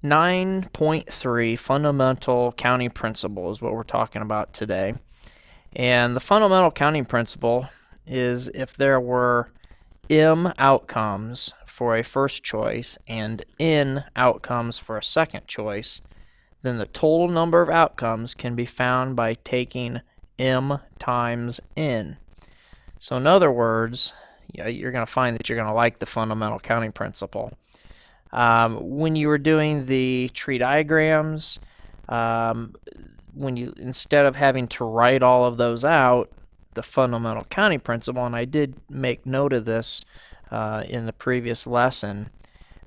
9.3 fundamental counting principle is what we're talking about today. And the fundamental counting principle is if there were m outcomes for a first choice and n outcomes for a second choice, then the total number of outcomes can be found by taking m times n. So in other words, you're going to find that you're going to like the fundamental counting principle. When you were doing the tree diagrams, when you instead of having to write all of those out, the fundamental counting principle, and I did make note of this in the previous lesson,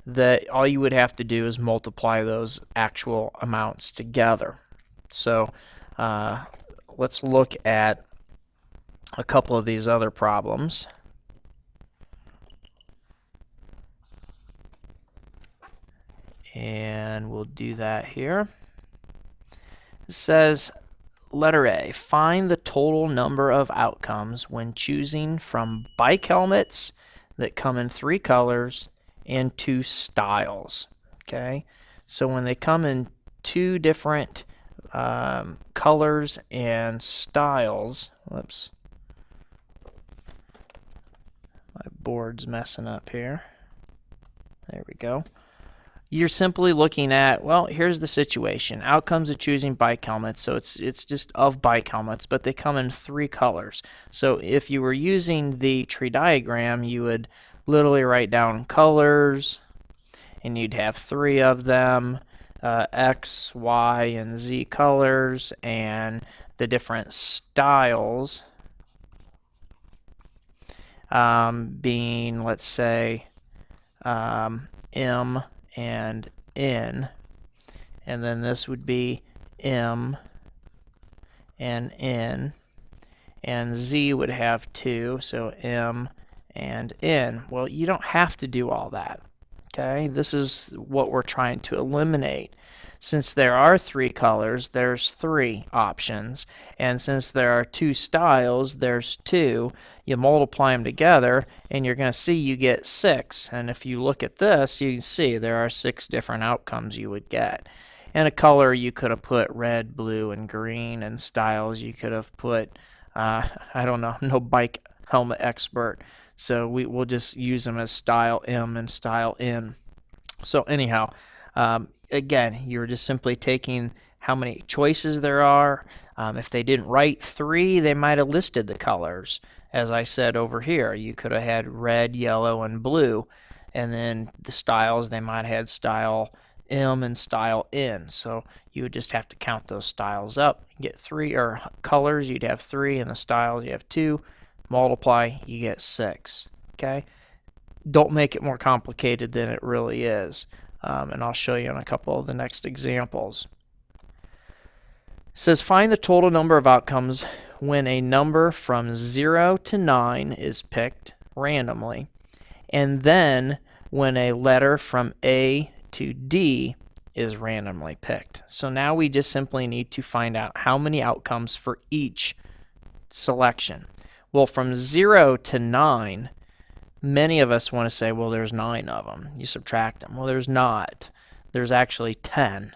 that all you would have to do is multiply those actual amounts together. So let's look at a couple of these other problems. And we'll do that here. It says, letter A, find the total number of outcomes when choosing from bike helmets that come in 3 colors and 2 styles. Okay, so when they come in 2 different colors and styles, whoops, my board's messing up here. There we go. You're simply looking at, well, here's the situation. Outcomes of choosing bike helmets. So it's just of bike helmets, but they come in 3 colors. So if you were using the tree diagram, you would literally write down colors, and you'd have 3 of them, X, Y, and Z colors, and the different styles being, let's say, M and N, and then this would be M and N, and Z would have 2, so M and N. Well, you don't have to do all that. Okay, this is what we're trying to eliminate. Since there are 3 colors, there's 3 options, and since there are 2 styles, there's 2. You multiply them together, and you're going to see you get 6. And if you look at this, you can see there are 6 different outcomes you would get. And a color, you could have put red, blue, and green, and styles, you could have put, I don't know, no bike helmet expert, so we'll just use them as style M and style N. So anyhow, again, you're just simply taking how many choices there are. If they didn't write 3, they might have listed the colors. As I said over here, you could have had red, yellow, and blue. And then the styles, they might have had style M and style N. So you would just have to count those styles up. You get 3, or colors, you'd have 3, and the styles, you have 2. Multiply, you get 6. Okay? Don't make it more complicated than it really is. And I'll show you in a couple of the next examples. It says find the total number of outcomes when a number from 0 to 9 is picked randomly, and then when a letter from A to D is randomly picked. So now we just simply need to find out how many outcomes for each selection. Well, from 0 to 9, many of us want to say, well, there's 9 of them. You subtract them. Well, there's not. There's actually 10,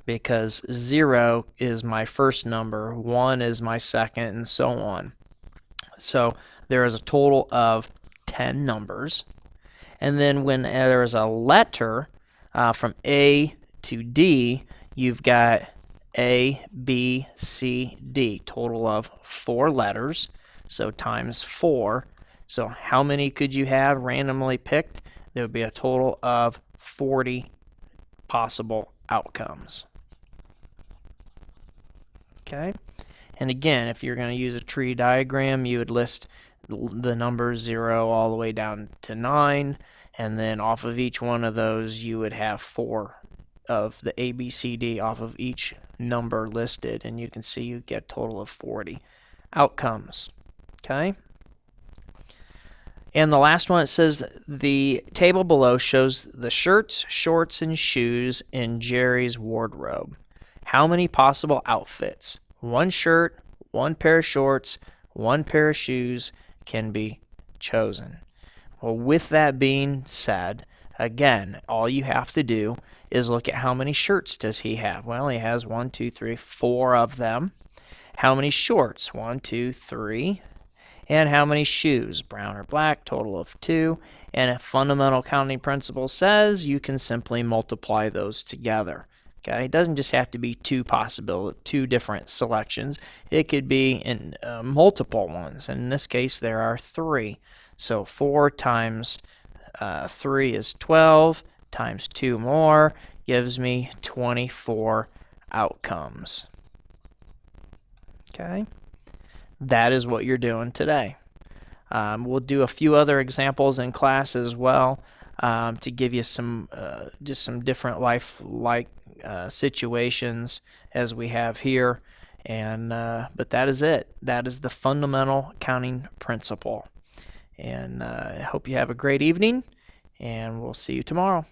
because 0 is my first number, 1 is my second, and so on. So there is a total of 10 numbers. And then when there is a letter from A to D, you've got A, B, C, D, total of 4 letters, so times 4. So how many could you have randomly picked? There would be a total of 40 possible outcomes. Okay, and again, if you're going to use a tree diagram, you would list the numbers 0 all the way down to 9, and then off of each one of those you would have 4 of the A, B, C, D off of each number listed, and you can see you get a total of 40 outcomes. Okay. And the last one, it says the table below shows the shirts, shorts, and shoes in Jerry's wardrobe. How many possible outfits? 1 shirt, 1 pair of shorts, 1 pair of shoes can be chosen. Well, with that being said, Again, all you have to do is look at how many shirts does he have. Well, he has 1, 2, 3, 4 of them. How many shorts? 1, 2, 3. And how many shoes? Brown or black, total of 2. And a fundamental counting principle says you can simply multiply those together. Okay, it doesn't just have to be two different selections. It could be in multiple ones. In this case, there are 3. So 4 times 3 is 12, times 2 more gives me 24 outcomes. Okay, that is what you're doing today. We'll do a few other examples in class as well to give you some just some different life-like situations as we have here. And but that is it. That is the fundamental counting principle. And I hope you have a great evening, and we'll see you tomorrow.